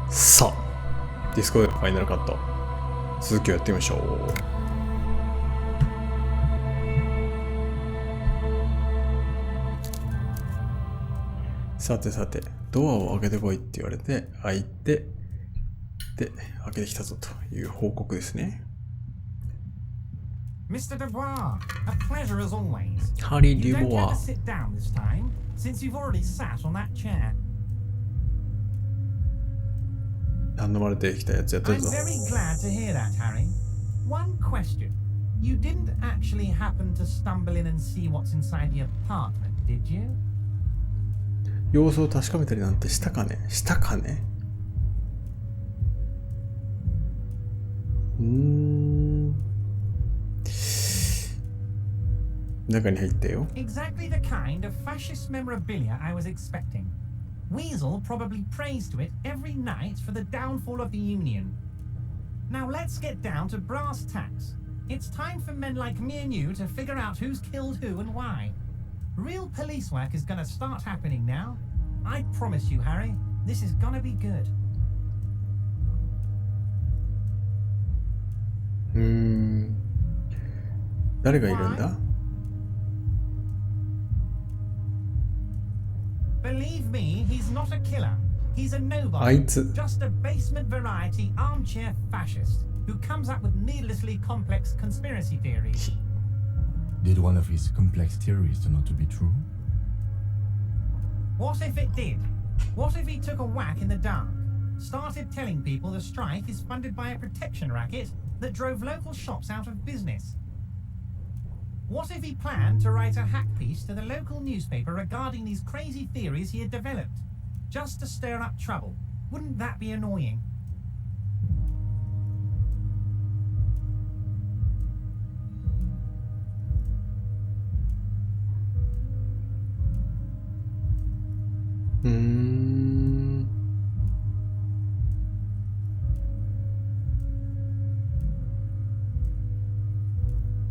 さあ、ディスコでのファイナルカット。続きをやってみましょう。さてさて、ドアを開けてこいって言われて、開いて、で、開けてきたぞという報告ですね。Mr. Dubois, a pleasure as always. ハリー・デュ You ボ don't ア get to。sit down this time, since you've already sat on that chair. 頼まれてきたやつやった I'm ぞ。 very glad to hear that, Harry. One question. You didn't actually happen to stumble in and see what's inside the apartment, did you? 様子を確かめたりなんてしたかねしたかね中に入ったよ。 Exactly the kind of fascist memorabilia I was expecting. Weasel probably prays to it every night for the downfall of the Union. Now let's get down to brass tacks. It's time for men like me and you to figure out who's killed who and why. Real police work is gonna start happening now. I promise you, Harry, this is gonna be good. 誰がいるんだ？ Believe me, he's not a killer. He's a あ nobody. いつ。 Just a basement variety armchair fascist who comes up with needlessly complex conspiracy theories. Did one of his complex theories turn out to be true? What if it did? What if he took a whack in the dark? Started telling people the strike is funded by a protection racket that drove local shops out of business? What if he planned to write a hack piece to the local newspaper regarding these crazy theories he had developed, just to stir up trouble? Wouldn't that be annoying?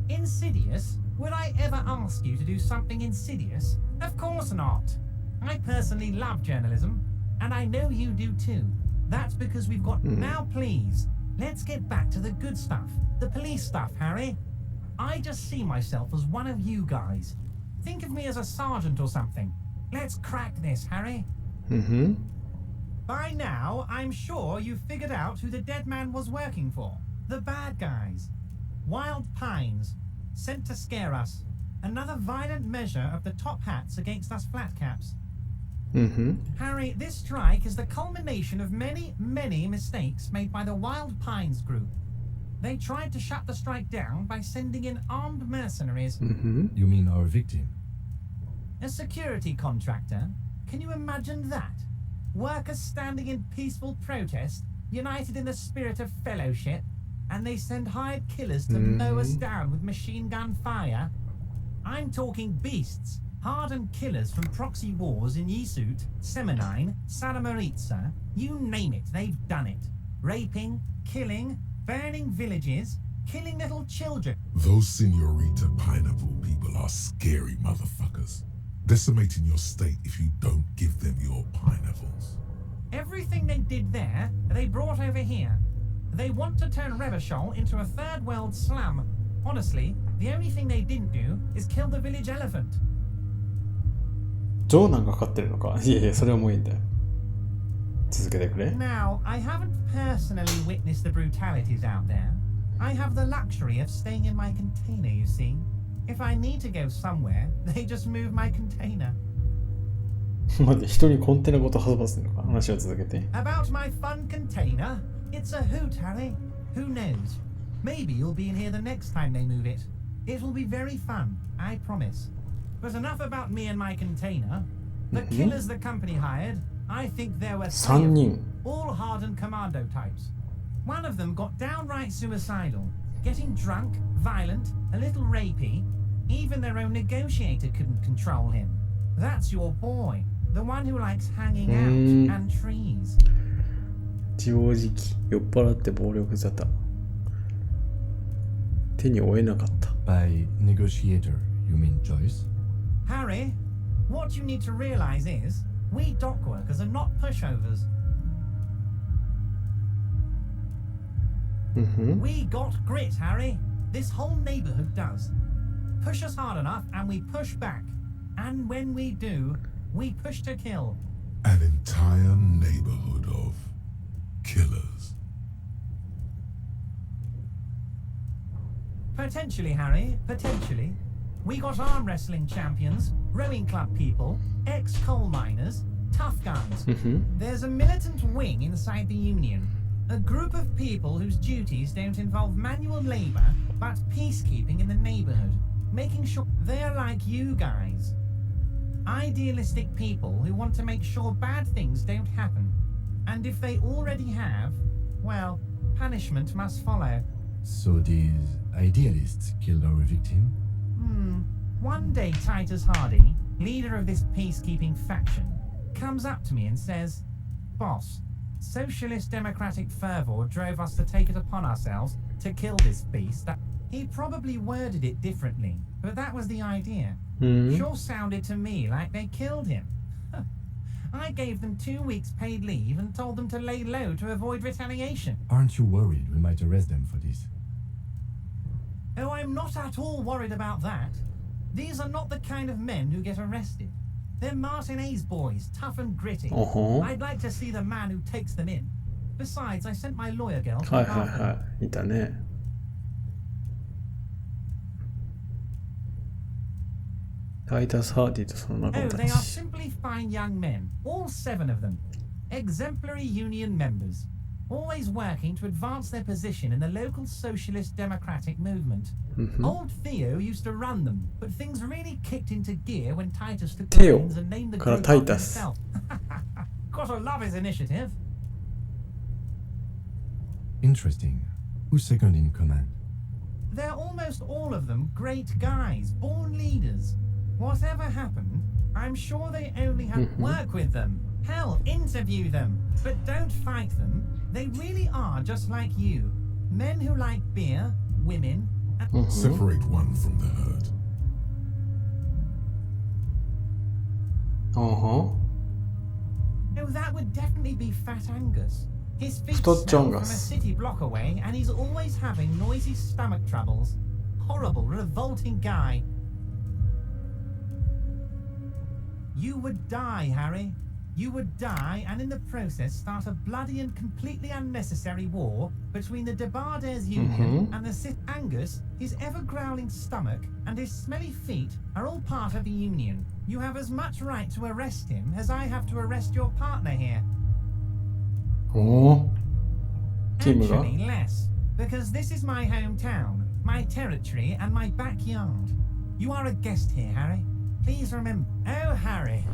Insidious? Would I ever ask you to do something insidious? Of course not. I personally love journalism, and I know you do too. That's because we've got... Now please, let's get back to the good stuff. The police stuff, Harry. I just see myself as one of you guys. Think of me as a sergeant or something. Let's crack this, Harry. By now, I'm sure you've figured out who the dead man was working for. The bad guys. Wild Pines. Sent to scare us. Another violent measure of the top hats against us flatcaps. Harry, this strike is the culmination of many, many mistakes made by the Wild Pines group. They tried to shut the strike down by sending in armed mercenaries. You mean our victim? A security contractor? Can you imagine that? Workers standing in peaceful protest, united in the spirit of fellowship, and they send hired killers to mow us down with machine gun fire? I'm talking beasts, hardened killers from proxy wars in Yisut, Semenine, Saramaritsa, you name it, they've done it. Raping, killing, burning villages, killing little children. Those Senorita Pineapple people are scary motherfuckers. Decimating your state if you don't give them your pineapples. Everything they did there, they brought over here. They want to turn Revachol into a third world slum. Honestly, the only thing they didn't do is kill the village elephant. ジョーナンがかかってるのか。いやいや、それはもういいんだよ。続けてくれ。 Now, I haven't personally witnessed the brutalities out there. I have the luxury of staying in my container, you see. If I need to go somewhere, they just move my container. 待って、人にコンテナごと挟ませるのか。話を続けて。 About my fun container? It's a hoot, Harry. Who knows? Maybe you'll be in here the next time they move it. It will be very fun, I promise. But enough about me and my container. The killers the company hired, I think there were 3 人。 all hardened commando types. One of them got downright suicidal, getting drunk, violent, a little rapey. Even their own negotiator couldn't control him. That's your boy, the one who likes hanging out and trees. 自暴自棄、酔っ払って暴力沙汰。手に負えなかった。By negotiator, you mean Joyce? Harry, what you need to realize is, we dock workers are not pushovers. We got grit, Harry. This whole neighborhood does. Push us hard enough and we push back. And when we do, we push to kill. An entire neighborhood of killers. Potentially, Harry, potentially. We got arm wrestling champions, rowing club people, ex-coal miners, tough guns. There's a militant wing inside the Union. A group of people whose duties don't involve manual labor, but peacekeeping in the neighborhood. Making sure they're like you guys. Idealistic people who want to make sure bad things don't happen. And if they already have, well, punishment must follow. So these idealists killed our victim? One day Titus Hardy, leader of this peacekeeping faction, comes up to me and says, "Boss, socialist democratic fervor drove us to take it upon ourselves to kill this beast." He probably worded it differently, but that was the idea. Sure sounded to me like they killed him. I gave them 2 weeks paid leave and told them to lay low to avoid retaliation. Aren't you worried we might arrest them for this? Oh, I'm not at all worried about that. These are not the kind of men who get arrested. They're Martin A's boys, tough and gritty. I'd like to see the man who takes them in. Besides, I sent my lawyer girl to はい look はい after は them. い。いたね。タイタス・ハーディとその仲 Oh, 間た they are ち。 simply fine young men, all 7 of them. Exemplary union members, always working to advance their position in the local socialist democratic movement. Old Theo used to run them, but things really kicked into gear when Titus took the Theo reins and named theから group after Titus. himself. Gotta love his initiative. Interesting. Who's second in command? They're almost all of them great guys, born leaders. Whatever happened, I'm sure they only have work with them. Hell, interview them, but don't fight them. They really are just like you. Men who like beer, women, and Separate one from the herd. あは oh, that would definitely be Fat Angus. His feet Fat smell from a Angus. city block away, and he's always having noisy stomach troubles. Horrible, revolting guy. You would die, Harry. You would die, and in the process start a bloody and completely unnecessary war between the Debardairs Union and the Sith. Angus, his ever-growling stomach, and his smelly feet are all part of the Union. You have as much right to arrest him as I have to arrest your partner here. おお。チームが Actually, less, because this is my hometown, my territory, and my backyard. You are a guest here, Harry. Please remember. Oh, Harry.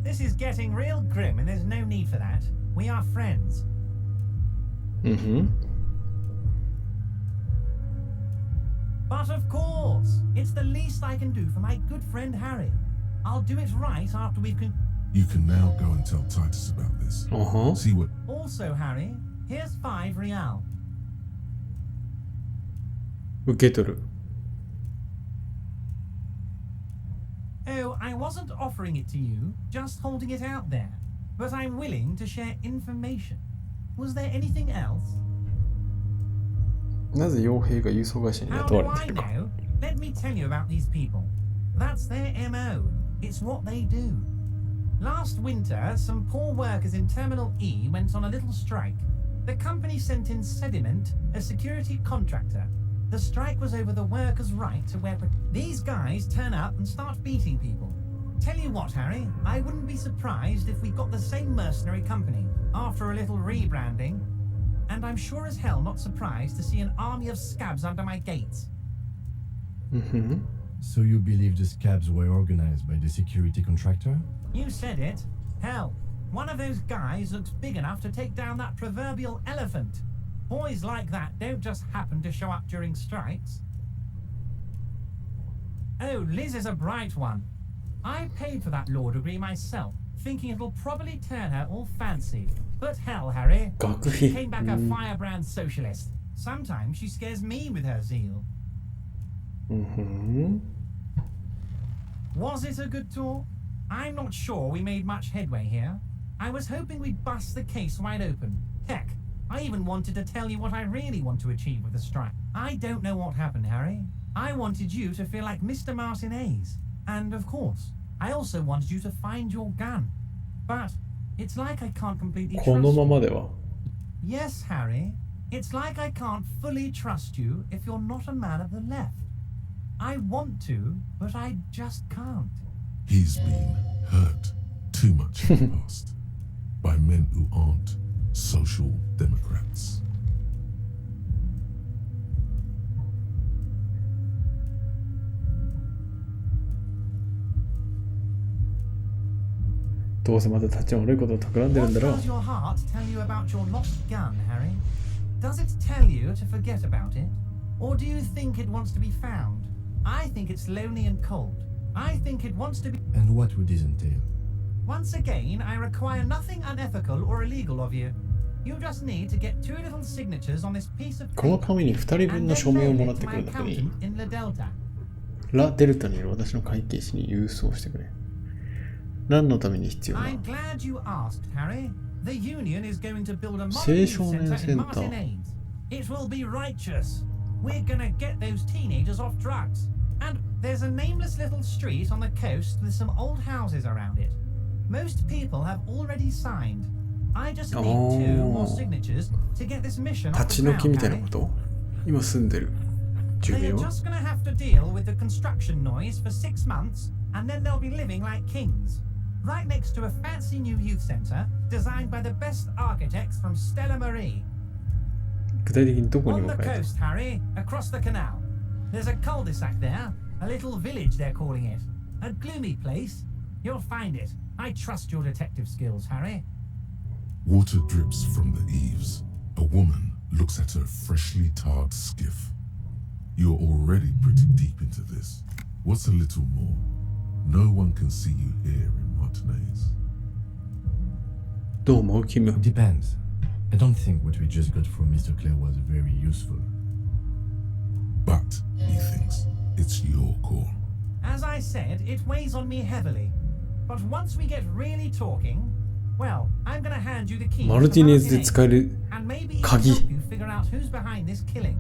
This is getting real grim, and there's no need for that. We are friends. But of course, it's the least I can do for my good friend Harry. I'll do it right after we've You can now go and tell Titus about this. あは See what Also, Harry, here's 5 real. 受け取る。 Oh, I wasn't offering it to you, just holding it out there. But I'm willing to share information. Was there anything else? なぜ傭兵が輸送会社に How 雇わ do れ I てるか。 know? Let me tell you about these people. That's their MO. It's what they do. Last winter, some poor workers in Terminal E went on a little strike. The company sent in Sediment, a security contractor. The strike was over the workers' right to wear... These guys turn up and start beating people. Tell you what, Harry, I wouldn't be surprised if we got the same mercenary company after a little rebranding. And I'm sure as hell not surprised to see an army of scabs under my gates. So you believe the scabs were organized by the security contractor? You said it. Hell, one of those guys looks big enough to take down that proverbial elephant. Boys like that don't just happen to show up during strikes. Oh, Liz is a bright one. I paid for that law degree myself, thinking it'll probably turn her all fancy. But hell, Harry, 学 she 費 came back a firebrand socialist. Sometimes she scares me with her zeal. Was it a good tour? I'm not sure we made much headway here. I was hoping we'd bust the case wide open. Heck, I even wanted to tell you what I really want to achieve with the strike. I don't know what happened, Harry. I wanted you to feel like Mr. Martin A's. And of course, I also wanted you to find your gun. But it's like I can't completely trust このま you. までは Yes, Harry. It's like I can't fully trust you if you're not a man of the left. I want to, but I just can't. He's been hurt too much in the past by men who aren't social democrats. どうせまた立ち悪いことを企んでるん What だろう does your heart tell you about your lost gun, Harry? Does it tell you to forget about it? Or do you think it wants to be found? I think it's lonely and cold. I think it wants to be... And what would this entail? Once again, I require nothing unethical or illegal of you. You just need to get 2 little signatures on this piece of この paper 紙に2人分 and の then 署名を mail もらっ it て to く my るだけでいい accountant in La Delta. ラ・デルタにいる私の会計士に郵送してくれ。何のために必要だ I'm glad you asked, Harry. The union is going to build a modern 青 youth 少年 centre セ in ンタ Martin ー。 A's. It will be righteous. We're gonna get those teenagers off drugs. And there's a nameless little street on the coast with some old houses around it. Most people have already signed. I just need 2 more signatures to get this mission off 立ち the 退き ground, みたいな Harry. こと今住んでる住 They 民 are は just gonna have to deal with the construction noise for 6 months, and then they'll be living like kings. Right next to a fancy new youth centre designed by the best architects from Stella Marie. 具体的にどこに On も the 書いてある coast, Harry, across the canal. There's a cul-de-sac there, a little village they're calling it. A gloomy place. You'll find it. I trust your detective skills, Harry. Water drips from the eaves. A woman looks at her freshly tarred skiff. You're already pretty deep into this. What's a little more? No one can see you here in Martinez. どう思うキム Depends. I don't think what we just got from Mr. Clare was very useful. But he thinks it's your call. As I said, it weighs on me heavily. But once we get really talking, well, I'm gonna hand you the key. マルティネズで使える And maybe even 鍵 help you figure out who's behind this killing.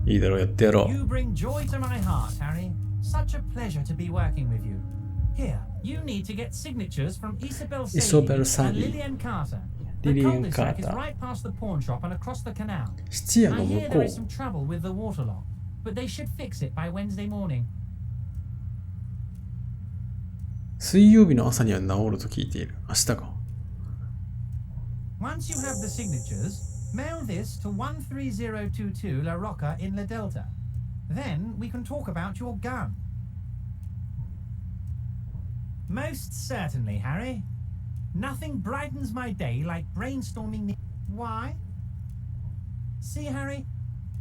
いいだろうやってやろう You bring joy to my heart, Harry. Such a pleasure to be working with you. Here, you need to get signatures from Isabel Isabel Sadie and Sadie. Lillian Carter. The Lillian cul-de-sac is Carter. right past the pawn shop and across the canal. 質屋 I の hear 向こ there う is some trouble with the water lock, but they should fix it by Wednesday morning. 水曜日の朝には治ると聞いている明日か Once you have the signatures, mail this to 13022 La Rocca in La Delta. Then we can talk about your gun. Most certainly, Harry. Nothing brightens my day like brainstorming the... Why? See, Harry?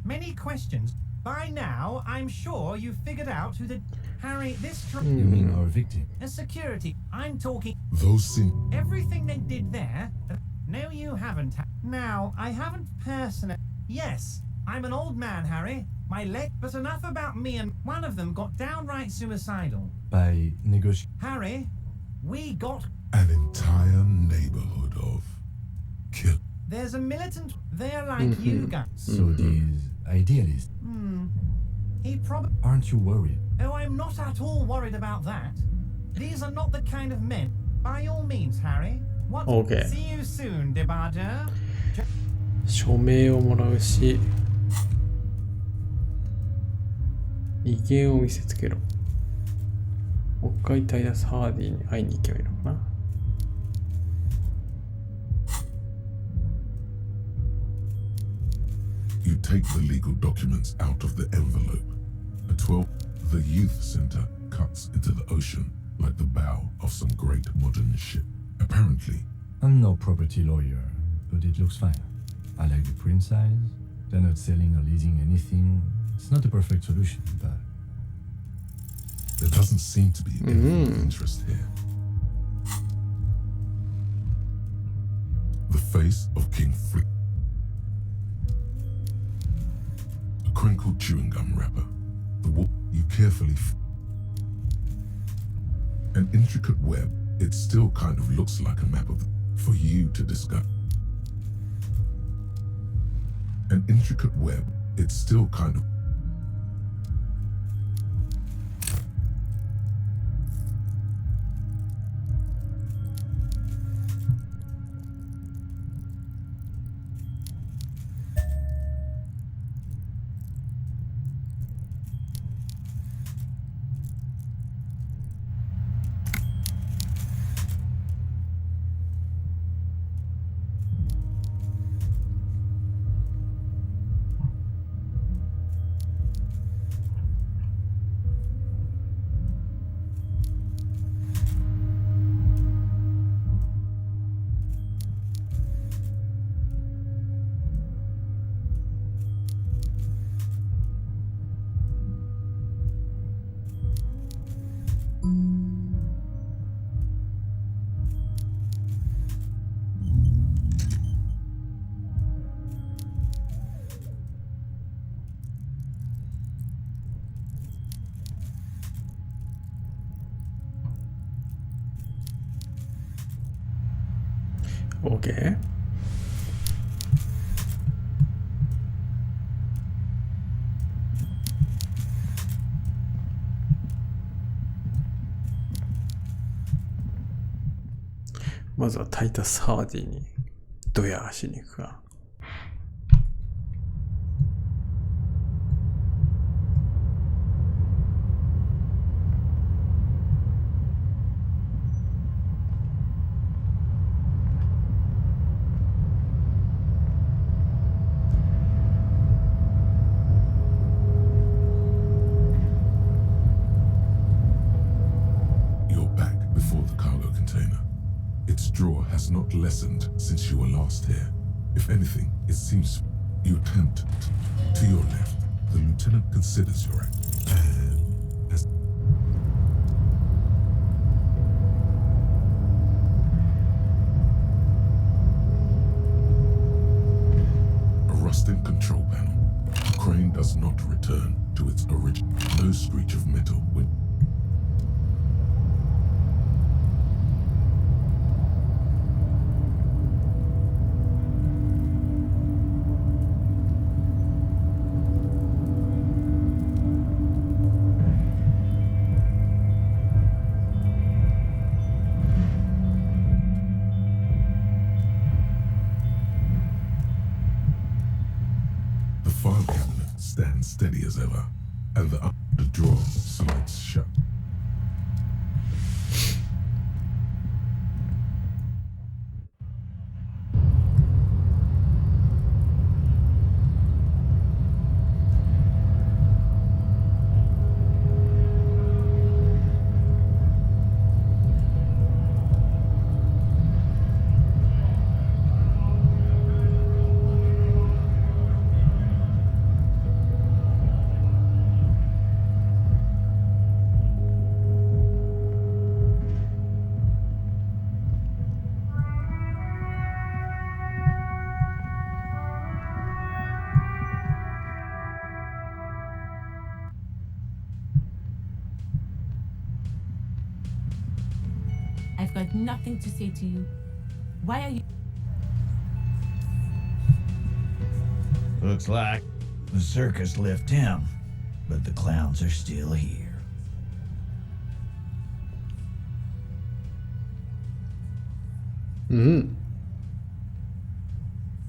Many questions. By now, I'm sure you've figured out who the... Harry, this... You mean our victim? A security. I'm talking... Those sin Everything they did there... No, you haven't. Now, I haven't personally... Yes, I'm an old man, Harry. My leg... But enough about me and... One of them got downright suicidal. By negotiating. Harry, we got... an entire neighborhood of kill. There's a militant... They're like you guys. So these idealists, He probably... aren't you worried? Oh, I'm not at all worried about that. These are not the kind of men... By all means, Harry. What? Okay. See you soon, Debarger. 署名をもらうし威厳を見せつけろもう一回タイダス・ハーディに会いに行けばいいのかな You take the legal documents out of the envelope. A 12. The youth center cuts into the ocean like the bow of some great modern ship. Apparently, I'm no property lawyer, but it looks fine. I like the print size. They're not selling or leasing anything. It's not a perfect solution, but there doesn't seem to be any interest here. The face of King Flick. A crinkled chewing gum wrapper. The wool you carefully. An intricate web. It still kind of looks like a map of for you to discover. an intricate web. It's still kind of... OK。まずは炊いたサーディンにドヤしに行くか。Has not lessened since you were last here. If anything, it seems you attempt to your left. The lieutenant considers your act as a rusting control panel. The crane does not return to its original. No screech of metal when stands steady as ever, and the drawer slides shut. I've got nothing to say to you. Why are you... Looks like the circus left him, but the clowns are still here.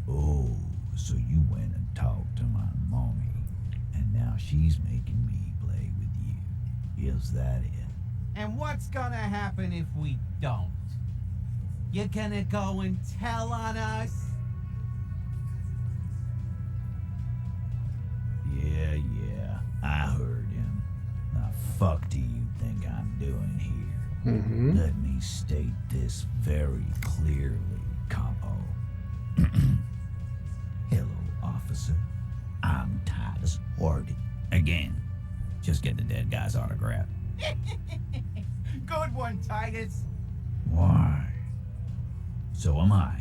Oh, so you went and talked to my mommy, and now she's making me play with you. Is that it? And what's gonna happen if we don't? You're gonna go and tell on us? Yeah, I heard him. The fuck do you think I'm doing here? Let me state this very clearly, Capo. Hello, officer. I'm Titus Hardy. Again, just get the dead guy's autograph. Good one, Titus. Why? So am I.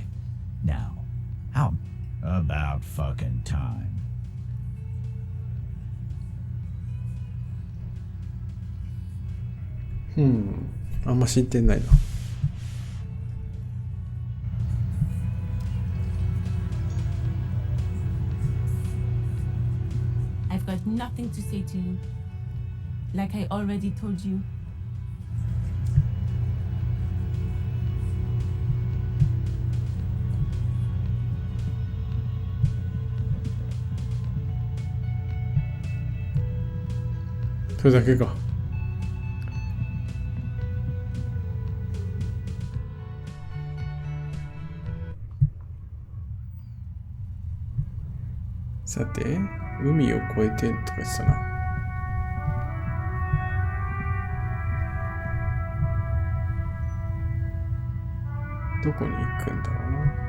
Now, how about fucking time? あんま進展ないな。but nothing to say to you. Like I already told you. So れだけか。さて、海を越えてとか言ってたな。どこに行くんだろうな。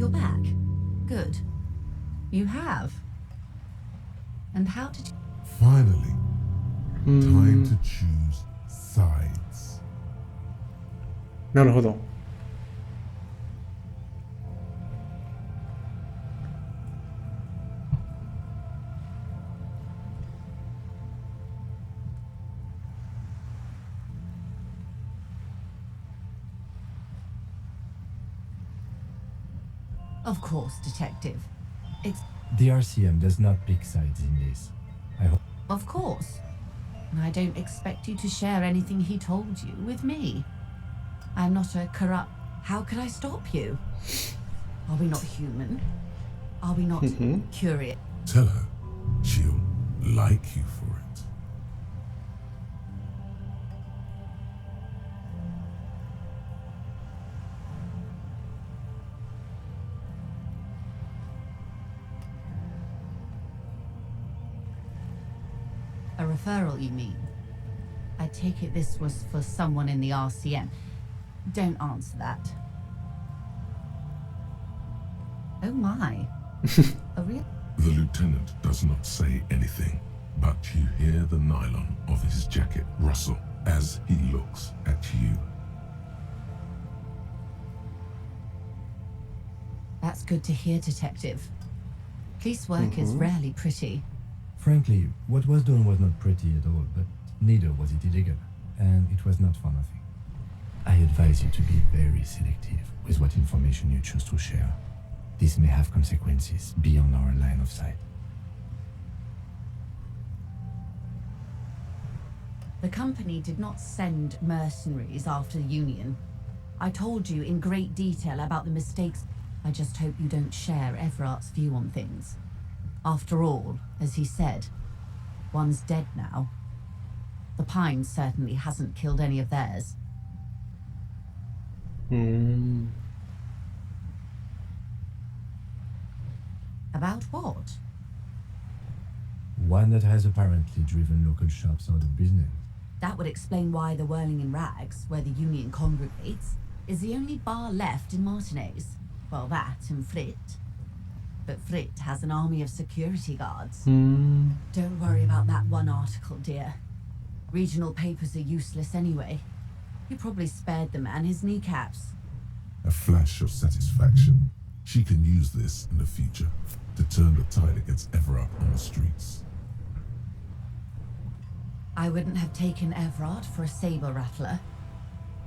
You're back. Good. You have. And how did you... Finally, time to choose sides. なるほど。Of course, Detective. It's... The RCM does not pick sides in this. I hope. Of course. And I don't expect you to share anything he told you with me. I'm not a corrupt... How could I stop you? Are we not human? Are we not curious? Tell her she'll like you for it. A referral, you mean? I take it this was for someone in the RCM. Don't answer that. Oh my. A real... The lieutenant does not say anything, but you hear the nylon of his jacket rustle as he looks at you. That's good to hear, Detective. Police work is rarely pretty. Frankly, what was done was not pretty at all, but neither was it illegal, and it was not for nothing. I advise you to be very selective with what information you choose to share. This may have consequences beyond our line of sight. The company did not send mercenaries after the Union. I told you in great detail about the mistakes. I just hope you don't share Everart's view on things. After all, as he said, one's dead now. The Pines certainly hasn't killed any of theirs. About what? One that has apparently driven local shops out of business. That would explain why the Whirling in Rags, where the Union congregates, is the only bar left in Martinez. Well, that and Frit. But Frit has an army of security guards. Don't worry about that one article, dear. Regional papers are useless anyway. You probably spared the man his kneecaps. A flash of satisfaction. She can use this in the future to turn the tide against Everard on the streets. I wouldn't have taken Everard for a saber rattler.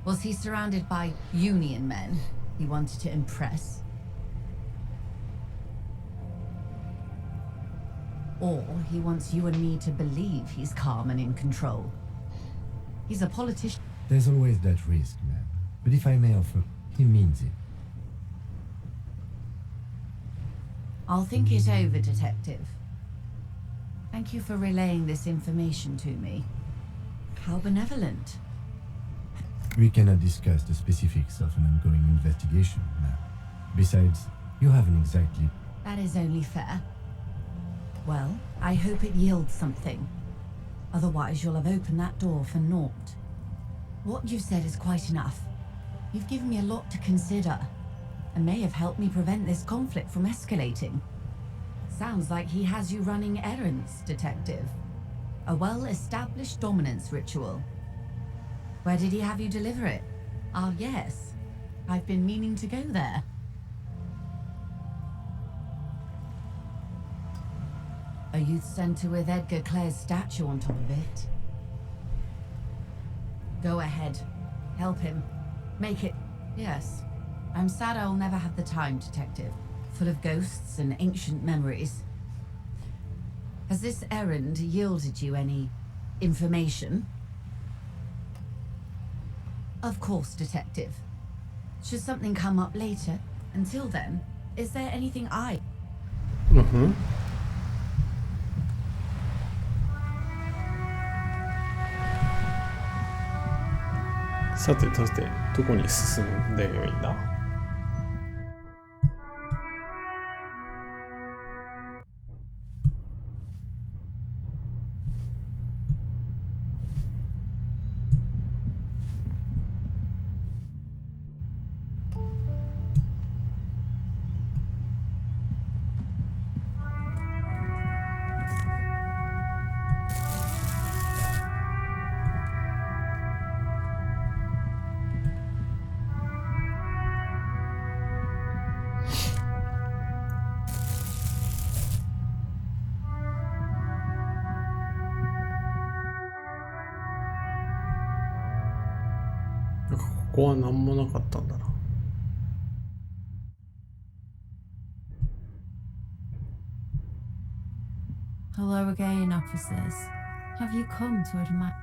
Was he surrounded by Union men he wanted to impress? Or he wants you and me to believe he's calm and in control. He's a politician. There's always that risk, man. But if I may offer, he means it. I'll think it over, Detective. Thank you for relaying this information to me. How benevolent. We cannot discuss the specifics of an ongoing investigation, ma'am. Besides, you haven't exactly... That is only fair. Well, I hope it yields something. Otherwise, you'll have opened that door for naught. What you've said is quite enough. You've given me a lot to consider, and may have helped me prevent this conflict from escalating. Sounds like he has you running errands, Detective. A well-established dominance ritual. Where did he have you deliver it? Ah, yes. I've been meaning to go there. A youth centre with Edgar Clare's statue on top of it. Go ahead. Help him. Make it... Yes. I'm sad I'll never have the time, Detective. Full of ghosts and ancient memories. Has this errand yielded you any information? Of course, Detective. Should something come up later, until then, is there anything I...さてどこに進んでいいんだ？なんかここは何もなかったんだな。Hello again, officers. Have you come to admire?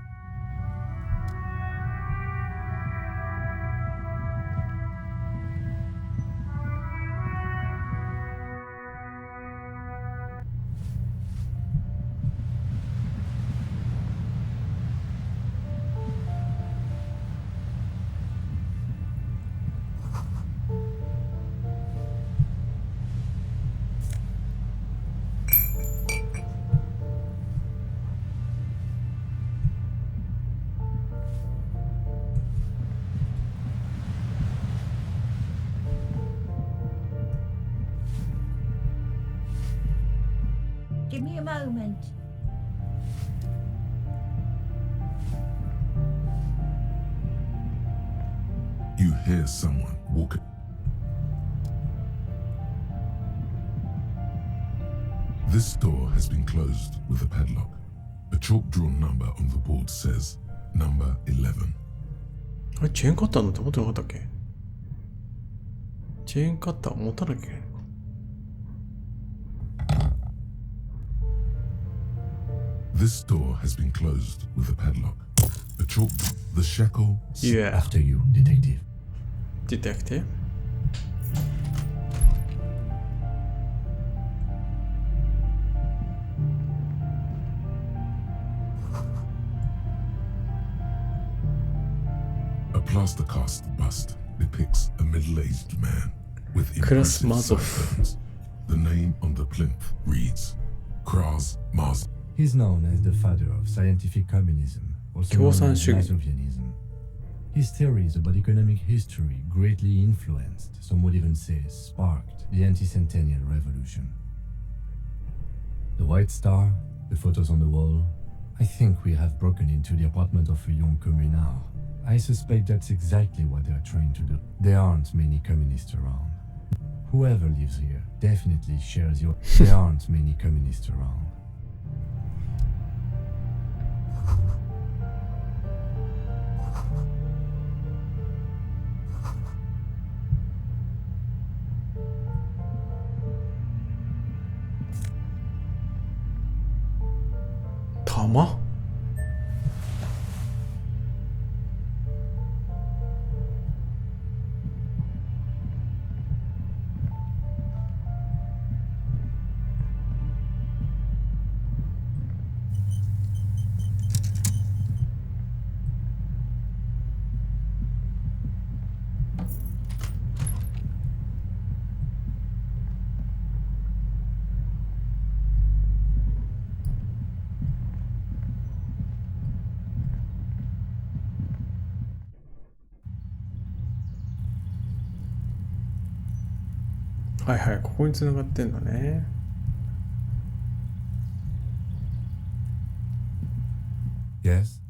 Give me a moment. You hear someone walking. This door has been closed with a padlock. A chalk-drawn number on the board says number 11. あれ、チェーンカッターなんて持ってなかったっけ？チェーンカッター持たなきゃいけないのか。This door has been closed with a padlock. The chalk, the shackle. Yeah. After you, detective. Detective? A plaster cast bust depicts a middle-aged man with Kras impressive Mazov. sideburns. The name on the plinth reads Kras Mazov. He's known as the father of scientific communism, also known as 共産主義。 Mazovianism. His theories about economic history greatly influenced, some would even say sparked, the anti-centennial revolution. The White Star, the photos on the wall. I think we have broken into the apartment of a young communard. I suspect that's exactly what they are trying to do. There aren't many communists around. Whoever lives here definitely shares your... There aren't many communists around. 釜？はいはい、ここに繋がってんだね。Yes?